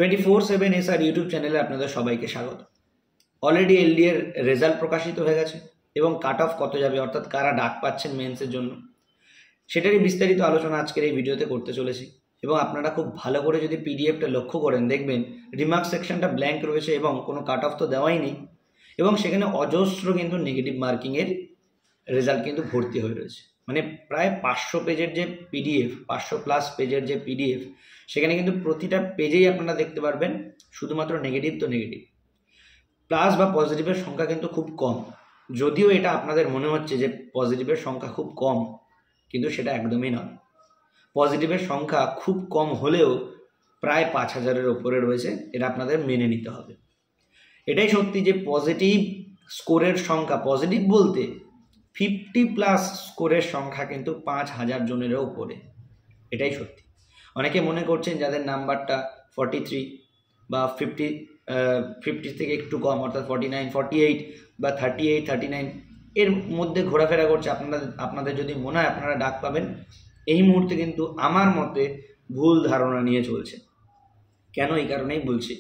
24/7 SR YouTube চ্যানেলে আপনাদের সবাইকে স্বাগত। অলরেডি এলডি এর রেজাল্ট প্রকাশিত হয়ে গেছে এবং কাট অফ কত যাবে, অর্থাৎ কারা ডাক পাচ্ছেন মেন্সের জন্য, সেটারই বিস্তারিত আলোচনা আজকের এই ভিডিওতে করতে চলেছি। এবং আপনারা খুব ভালো করে যদি পিডিএফটা লক্ষ্য করেন, দেখবেন রিমার্ক সেকশনটা ব্ল্যাঙ্ক রয়েছে এবং কোনো কাট অফ তো দেওয়াই নেই, এবং সেখানে অজস্র কিন্তু নেগেটিভ মার্কিংয়ের রেজাল্ট কিন্তু ভর্তি হয়ে রয়েছে। মানে প্রায় 500 পেজের যে পিডিএফ, 500+ পেজের যে পিডিএফ, সেখানে কিন্তু প্রতিটা পেজেই আপনারা দেখতে পারবেন শুধুমাত্র নেগেটিভ তো নেগেটিভ, প্লাস বা পজিটিভের সংখ্যা কিন্তু খুব কম। যদিও এটা আপনাদের মনে হচ্ছে যে পজিটিভের সংখ্যা খুব কম, কিন্তু সেটা একদমই নয়। পজিটিভের সংখ্যা খুব কম হলেও প্রায় 5000-এর ওপরে রয়েছে, এটা আপনাদের মেনে নিতে হবে। এটাই সত্যি যে পজিটিভ স্কোরের সংখ্যা, পজিটিভ বলতে 50+ স্কোরের সংখ্যা কিন্তু 5000 জনেরও উপরে, এটাই সত্যি। অনেকে মনে করছেন যাদের নাম্বারটা 43 বা 50 থেকে একটু কম, অর্থাৎ 49, 48 বা 38, 39 এর মধ্যে ঘোরাফেরা করছে, আপনাদের যদি মনে হয় আপনারা ডাক পাবেন, এই মুহূর্তে কিন্তু আমার মতে ভুল ধারণা নিয়ে চলছে। কেন? এই কারণেই বলছি,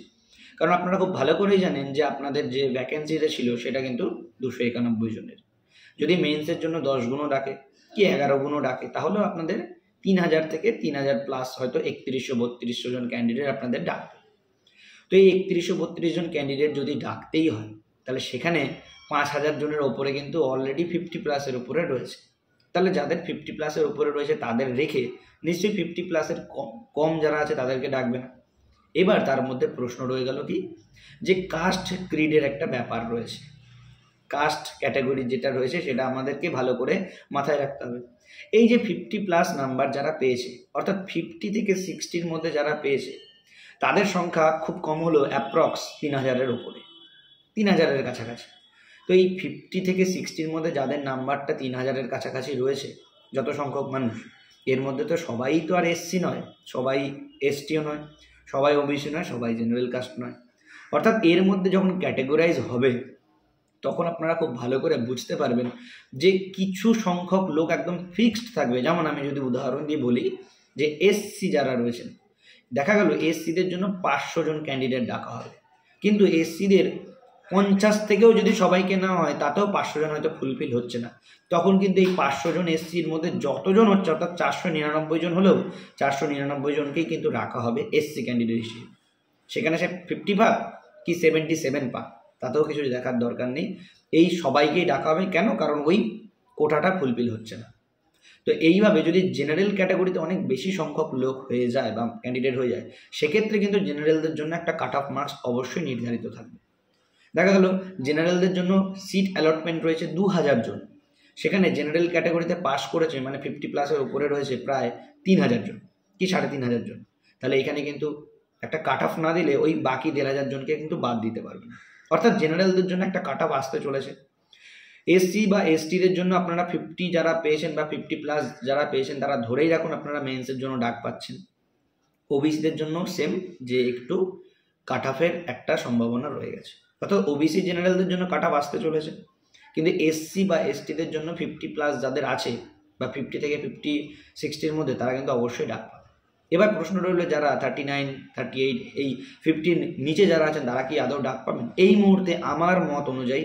কারণ আপনারা খুব ভালো করেই জানেন যে আপনাদের যে ভ্যাকেন্সিটা ছিল সেটা কিন্তু 291 জনের। যদি মেন্সের জন্য 10 গুণও ডাকে কি 11 গুণও ডাকে, তাহলেও আপনাদের 3000 থেকে 3000+ হয়তো 3100-3200 জন ক্যান্ডিডেট আপনাদের ডাকবে। তো এই 3132 জন ক্যান্ডিডেট যদি ডাকতেই হয়, তাহলে সেখানে 5000 জনের ওপরে কিন্তু অলরেডি 50+-এর উপরে রয়েছে। তাহলে যাদের 50+-এর উপরে রয়েছে তাদের রেখে নিশ্চয়ই 50+-এর কম যারা আছে তাদেরকে ডাকবে না। এবার তার মধ্যে প্রশ্ন রয়ে গেল কি, যে কাস্ট ক্রিডের একটা ব্যাপার রয়েছে। কাস্ট ক্যাটাগরি যেটা রয়েছে সেটা আমাদেরকে ভালো করে মাথায় রাখতে হবে। এই যে 50+ নাম্বার যারা পেয়েছে, অর্থাৎ 50 থেকে 60-র মধ্যে যারা পেয়েছে, তাদের সংখ্যা খুব কম হলো অ্যাপ্রক্স 3000-এর উপরে, 3000-এর কাছাকাছি। তো এই 50 থেকে 60-র মধ্যে যাদের নাম্বারটা 3000-এর কাছাকাছি রয়েছে, যত সংখ্যক মানুষ, এর মধ্যে তো সবাই তো আর এসসি নয়, সবাই এসটিও নয়, সবাই ওবিসি নয়, সবাই জেনারেল কাস্ট নয়। অর্থাৎ এর মধ্যে যখন ক্যাটেগরাইজ হবে, তখন আপনারা খুব ভালো করে বুঝতে পারবেন যে কিছু সংখ্যক লোক একদম ফিক্সড থাকবে। যেমন আমি যদি উদাহরণ দিয়ে বলি যে এসসি যারা রয়েছেন, দেখা গেল এসসিদের জন্য 500 জন ক্যান্ডিডেট ডাকা হবে, কিন্তু এসসিদের 50 থেকেও যদি সবাইকে নেওয়া হয়, তাতেও 500 জন হয়তো ফুলফিল হচ্ছে না। তখন কিন্তু এই 500 জন এসসির মধ্যে যতজন হচ্ছে, অর্থাৎ 499 জন হলেও 499 জনকেই কিন্তু রাখা হবে এসসি ক্যান্ডিডেট হিসেবে। সেখানে সে 50 পাক কি 77 পাক, তাতেও কিছু দেখার দরকার নেই, এই সবাইকেই ডাকা হবে। কেন? কারণ ওই কোটাটা ফুলফিল হচ্ছে না। তো এইভাবে যদি জেনারেল ক্যাটাগরিতে অনেক বেশি সংখ্যক লোক হয়ে যায় বা ক্যান্ডিডেট হয়ে যায়, সেক্ষেত্রে কিন্তু জেনারেলদের জন্য একটা কাট অফ মার্কস অবশ্যই নির্ধারিত থাকবে। দেখা গেল জেনারেলদের জন্য সিট অ্যালটমেন্ট রয়েছে 2000 জন, সেখানে জেনারেল ক্যাটাগরিতে পাস করেছে মানে 50+-এর উপরে রয়েছে প্রায় 3000 জন কি 3500 জন। তাহলে এখানে কিন্তু একটা কাট অফ না দিলে ওই বাকি 1500 জনকে কিন্তু বাদ দিতে পারবে না। অর্থাৎ জেনারেলদের জন্য একটা কাট অফ আসতে চলেছে। এসসি বা এসটিদের জন্য আপনারা 50 যারা পেয়েছেন বা 50+ যারা পেয়েছেন, তারা ধরেই রাখুন আপনারা মেন্সের জন্য ডাক পাচ্ছেন। ওবিসিদের জন্য সেম, যে একটু কাট অফের একটা সম্ভাবনা রয়ে গেছে, অর্থাৎ ওবিসি জেনারেলদের জন্য কাট অফ আসতে চলেছে। কিন্তু এসসি বা এসটিদের জন্য 50+ যাদের আছে বা 50 থেকে 60-র মধ্যে, তারা কিন্তু অবশ্যই ডাক পাবে। এবার প্রশ্ন রইল যারা 39, 38 এই 50-র নিচে যারা আছেন, তারা কি আদৌ ডাক পাবেন? এই মুহূর্তে আমার মত অনুযায়ী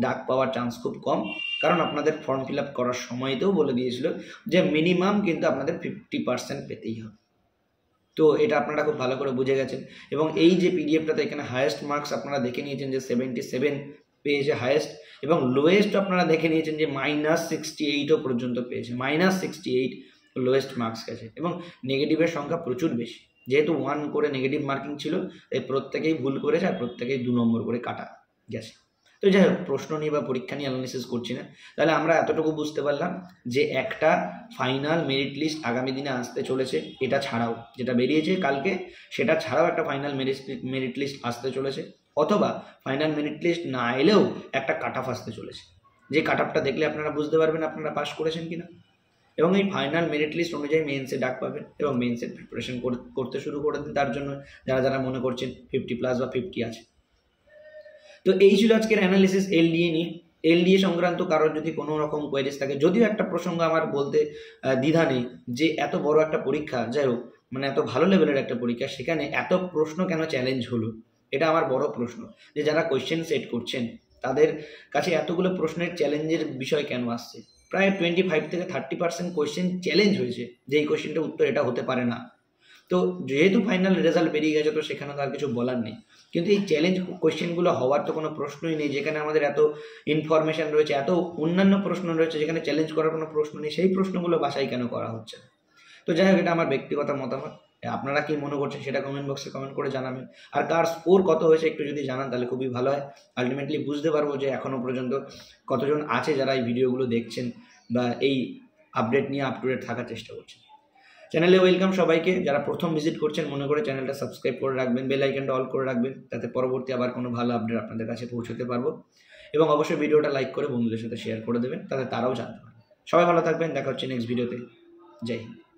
ডাক পাওয়ার চান্স খুব কম, কারণ আপনাদের ফর্ম ফিল আপ করার সময়তেও বলে দিয়েছিল যে মিনিমাম কিন্তু আপনাদের 50% পেতেই হবে। তো এটা আপনারা খুব ভালো করে বুঝে গেছেন। এবং এই যে পিডিএফটাতে এখানে হায়েস্ট মার্কস আপনারা দেখে নিয়েছেন যে 77 পেয়েছে হায়েস্ট, এবং লোয়েস্ট আপনারা দেখে নিয়েছেন যে -68ও পর্যন্ত পেয়েছে, -68 লোয়েস্ট মার্কস গেছে। এবং নেগেটিভের সংখ্যা প্রচুর বেশি, যেহেতু 1 করে নেগেটিভ মার্কিং ছিল, তাই প্রত্যেকেই ভুল করেছে আর প্রত্যেকেই 2 নম্বর করে কাটা গেছে। তো যাই হোক, প্রশ্ন নিয়ে বা পরীক্ষা নিয়ে অ্যানালিসিস করছি না। তাহলে আমরা এতটুকু বুঝতে পারলাম যে একটা ফাইনাল মেরিট লিস্ট আগামী দিনে আসতে চলেছে। এটা ছাড়াও যেটা বেরিয়েছে কালকে, সেটা ছাড়াও একটা ফাইনাল মেরিট লিস্ট আসতে চলেছে, অথবা ফাইনাল মেরিট লিস্ট না এলেও একটা কাট অফ আসতে চলেছে, যে কাট অফটা দেখলে আপনারা বুঝতে পারবেন আপনারা পাস করেছেন কিনা। এবং এই ফাইনাল মেরিট লিস্ট অনুযায়ী মেন্সে ডাক পাবেন এবং মেন্সের প্রিপারেশন করতে শুরু করে দিন। তার জন্য যারা যারা মনে করছেন 50+ বা 50 আছে। তো এই ছিল আজকের অ্যানালিসিস এলডিএ নিয়ে। এলডিএ সংক্রান্ত কারোর যদি কোনো রকম কোয়েরিজ থাকে, যদিও একটা প্রসঙ্গ আমার বলতে দ্বিধা নেই যে এত বড় একটা পরীক্ষা, যাই হোক মানে এত ভালো লেভেলের একটা পরীক্ষা, সেখানে এত প্রশ্ন কেন চ্যালেঞ্জ হলো, এটা আমার বড় প্রশ্ন। যে যারা কোয়েশ্চেন সেট করছেন তাদের কাছে এতগুলো প্রশ্নের চ্যালেঞ্জের বিষয় কেন আসছে? প্রায় 25 থেকে 30% কোয়েশ্চেন চ্যালেঞ্জ হয়েছে যে এই কোয়েশ্চেনটার উত্তর এটা হতে পারে না। তো যেহেতু ফাইনাল রেজাল্ট বেরিয়ে গেছে, তো সেখানে তো আর কিছু বলার নেই। কিন্তু এই চ্যালেঞ্জ কোয়েশ্চেনগুলো হওয়ার তো কোনো প্রশ্নই নেই, যেখানে আমাদের এত ইনফরমেশন রয়েছে, এত অন্যান্য প্রশ্ন রয়েছে যেখানে চ্যালেঞ্জ করার কোনো প্রশ্ন নেই, সেই প্রশ্নগুলো বাছাই কেন করা হচ্ছে না? তো যাই হোক, এটা আমার ব্যক্তিগত মতামত। আপনারা কি মনে করছেন সেটা কমেন্ট বক্সে কমেন্ট করে জানাবেন। আর কার স্কোর কত হয়েছে একটু যদি জানান তাহলে খুবই ভালো হয়। আলটিমেটলি বুঝতে পারবো যে এখনও পর্যন্ত কতজন আছে যারা এই ভিডিওগুলো দেখছেন বা এই আপডেট নিয়ে আপ টু ডেট থাকার চেষ্টা করছেন। চ্যানেলে ওয়েলকাম সবাইকে। যারা প্রথম ভিজিট করছেন মনে করে চ্যানেলটা সাবস্ক্রাইব করে রাখবেন, বেল আইকনটা অল করে রাখবেন, তাতে পরবর্তী আবার কোনো ভালো আপডেট আপনাদের কাছে পৌঁছতে পারবো। এবং অবশ্যই ভিডিওটা লাইক করে বন্ধুদের সাথে শেয়ার করে দেবেন, তাতে তারাও জানতে পারবে। সবাই ভালো থাকবেন, দেখা হচ্ছে নেক্সট ভিডিওতে। জয় হিন্দ।